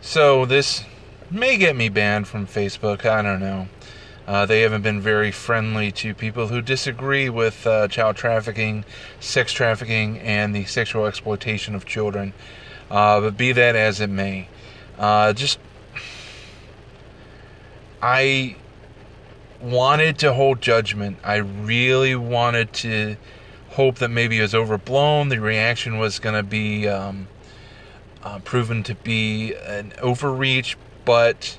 So this may get me banned from Facebook. I don't know. They haven't been very friendly to people who disagree with child trafficking, sex trafficking, and the sexual exploitation of children. But be that as it may, I wanted to hold judgment. I really wanted to hope that maybe it was overblown. The reaction was going to be proven to be an overreach, but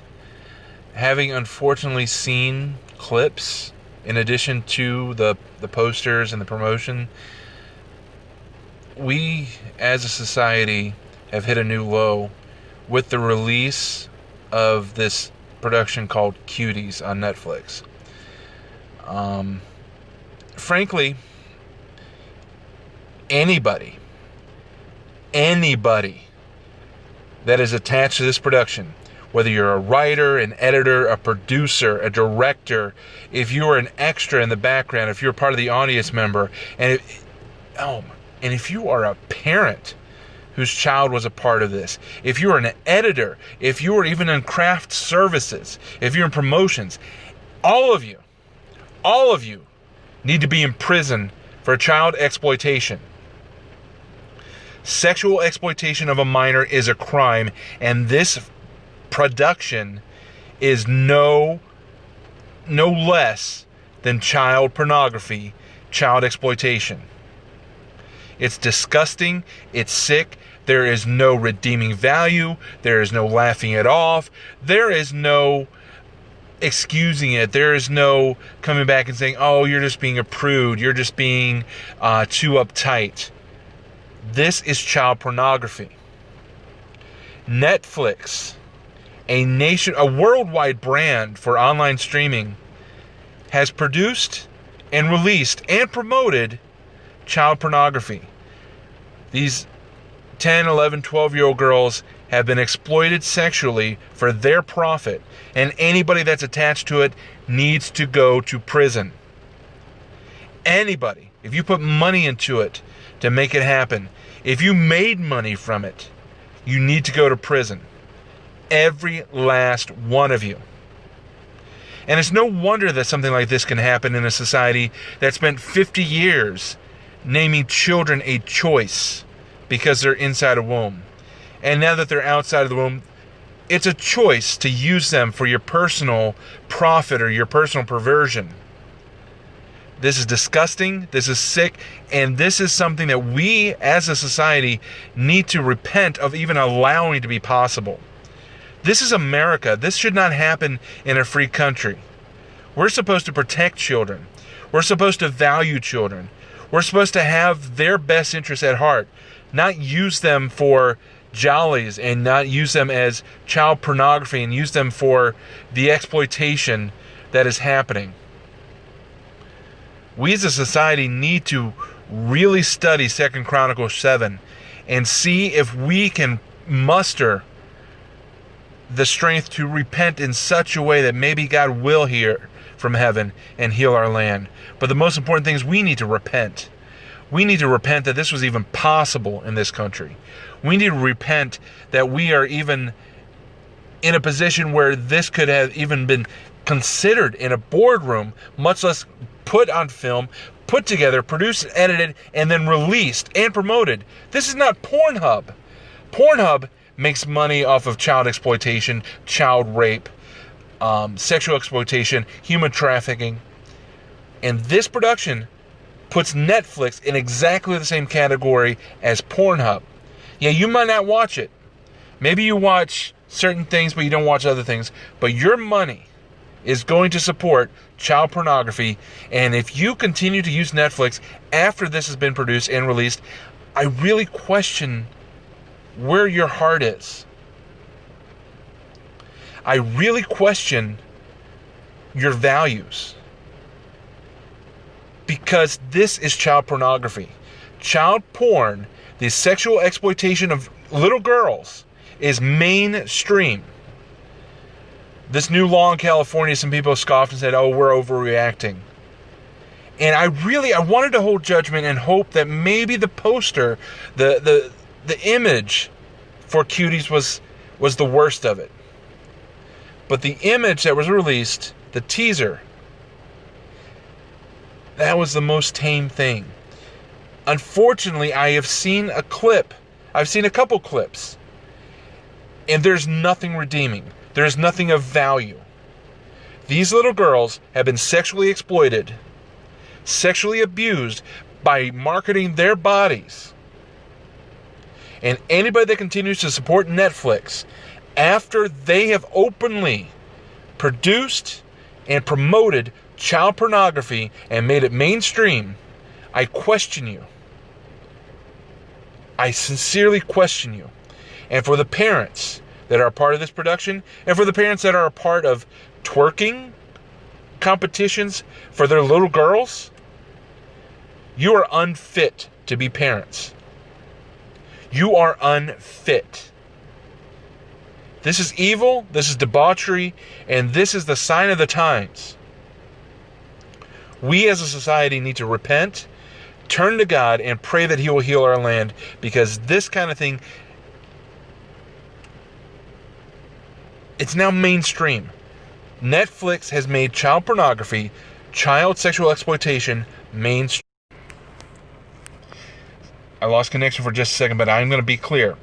having unfortunately seen clips in addition to the posters and the promotion, we as a society have hit a new low with the release of this production called Cuties on Netflix. Frankly, anybody that is attached to this production, whether you're a writer, an editor, a producer, a director, if you're an extra in the background, if you're part of the audience member, and if you are a parent whose child was a part of this, if you're an editor, if you are even in craft services, if you're in promotions, all of you need to be in prison for child exploitation. Sexual exploitation of a minor is a crime, and this production is no less than child pornography, child exploitation. It's disgusting, it's sick, there is no redeeming value, there is no laughing it off, there is no excusing it, there is no coming back and saying, oh, you're just being a prude, you're just being too uptight. This is child pornography. Netflix, a worldwide brand for online streaming, has produced and released and promoted child pornography. These 10, 11, 12-year-old girls have been exploited sexually for their profit, and anybody that's attached to it needs to go to prison. Anybody, if you put money into it to make it happen, if you made money from it, you need to go to prison. Every last one of you. And it's no wonder that something like this can happen in a society that spent 50 years naming children a choice because they're inside a womb. And now that they're outside of the womb, it's a choice to use them for your personal profit or your personal perversion. This is disgusting, this is sick, and this is something that we as a society need to repent of even allowing to be possible. This is America. This should not happen in a free country. We're supposed to protect children. We're supposed to value children. We're supposed to have their best interests at heart, not use them for jollies and not use them as child pornography and use them for the exploitation that is happening. We as a society need to really study 2 Chronicles 7 and see if we can muster the strength to repent in such a way that maybe God will hear from heaven and heal our land. But the most important thing is we need to repent. We need to repent that this was even possible in this country. We need to repent that we are even in a position where this could have even been considered in a boardroom, much less put on film, put together, produced, edited, and then released and promoted. This is not Pornhub. Pornhub makes money off of child exploitation, child rape, sexual exploitation, human trafficking. And this production puts Netflix in exactly the same category as Pornhub. Yeah, you might not watch it. Maybe you watch certain things, but you don't watch other things. But your money is going to support child pornography. And if you continue to use Netflix after this has been produced and released, I really question where your heart is. I really question your values. Because this is child pornography. Child porn, the sexual exploitation of little girls, is mainstream. This new law in California, some people scoffed and said, oh, we're overreacting. And I wanted to hold judgment and hope that maybe the poster, the image for Cuties was the worst of it. But the image that was released, the teaser, that was the most tame thing. Unfortunately, I have seen a clip. I've seen a couple clips. And there's nothing redeeming. There's nothing of value. These little girls have been sexually exploited, sexually abused by marketing their bodies. And anybody that continues to support Netflix after they have openly produced and promoted child pornography and made it mainstream, I question you. I sincerely question you. And for the parents that are a part of this production, and for the parents that are a part of twerking competitions for their little girls, you are unfit to be parents. You are unfit. This is evil, this is debauchery, and this is the sign of the times. We as a society need to repent, turn to God, and pray that He will heal our land, because this kind of thing, it's now mainstream. Netflix has made child pornography, child sexual exploitation mainstream. I lost connection for just a second, but I'm going to be clear.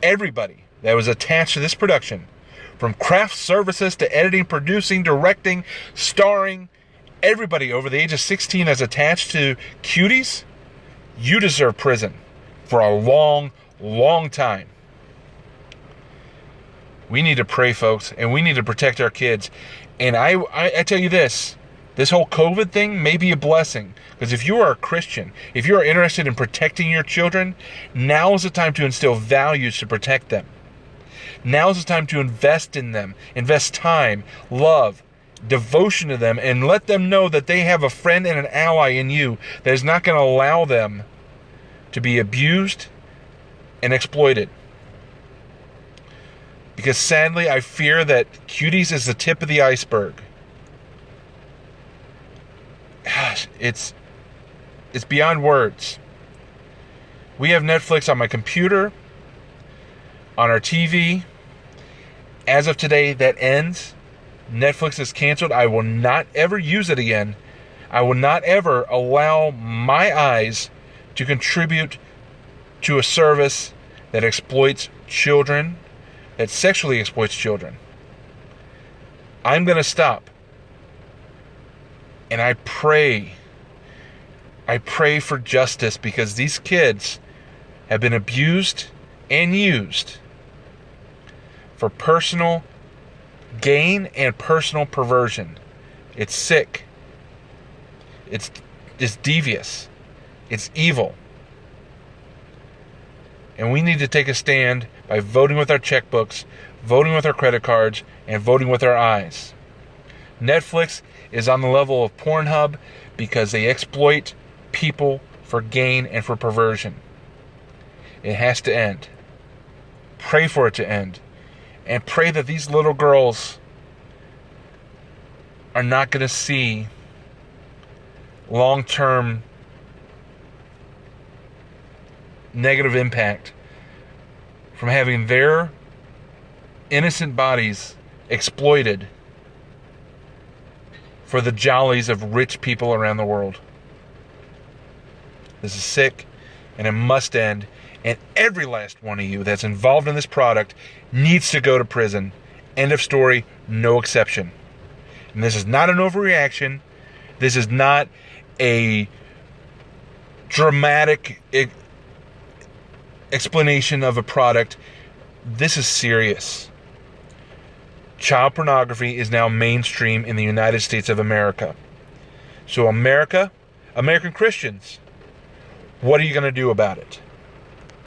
Everybody that was attached to this production, from craft services to editing, producing, directing, starring, everybody over the age of 16 that's attached to Cuties, you deserve prison for a long, long time. We need to pray, folks, and we need to protect our kids. And I tell you this whole COVID thing may be a blessing. Because if you are a Christian, if you are interested in protecting your children, now is the time to instill values to protect them. Now is the time to invest in them, invest time, love, devotion to them, and let them know that they have a friend and an ally in you that is not going to allow them to be abused and exploited. Because sadly, I fear that Cuties is the tip of the iceberg. Gosh, it's beyond words. We have Netflix on my computer, on our TV. As of today, that ends. Netflix is canceled. I will not ever use it again. I will not ever allow my eyes to contribute to a service that exploits children, that sexually exploits children. I'm going to stop. And I pray for justice, because these kids have been abused and used for personal gain and personal perversion. It's sick. It's devious. It's evil. And we need to take a stand by voting with our checkbooks, voting with our credit cards, and voting with our eyes. Netflix is on the level of Pornhub because they exploit people for gain and for perversion. It has to end. Pray for it to end. And pray that these little girls are not going to see long-term negative impact from having their innocent bodies exploited for the jollies of rich people around the world. This is sick, and it must end. And every last one of you that's involved in this product needs to go to prison. End of story, no exception. And this is not an overreaction. This is not a dramatic explanation of a product. This is serious. Child pornography is now mainstream in the United States of America. So America, American Christians, what are you going to do about it?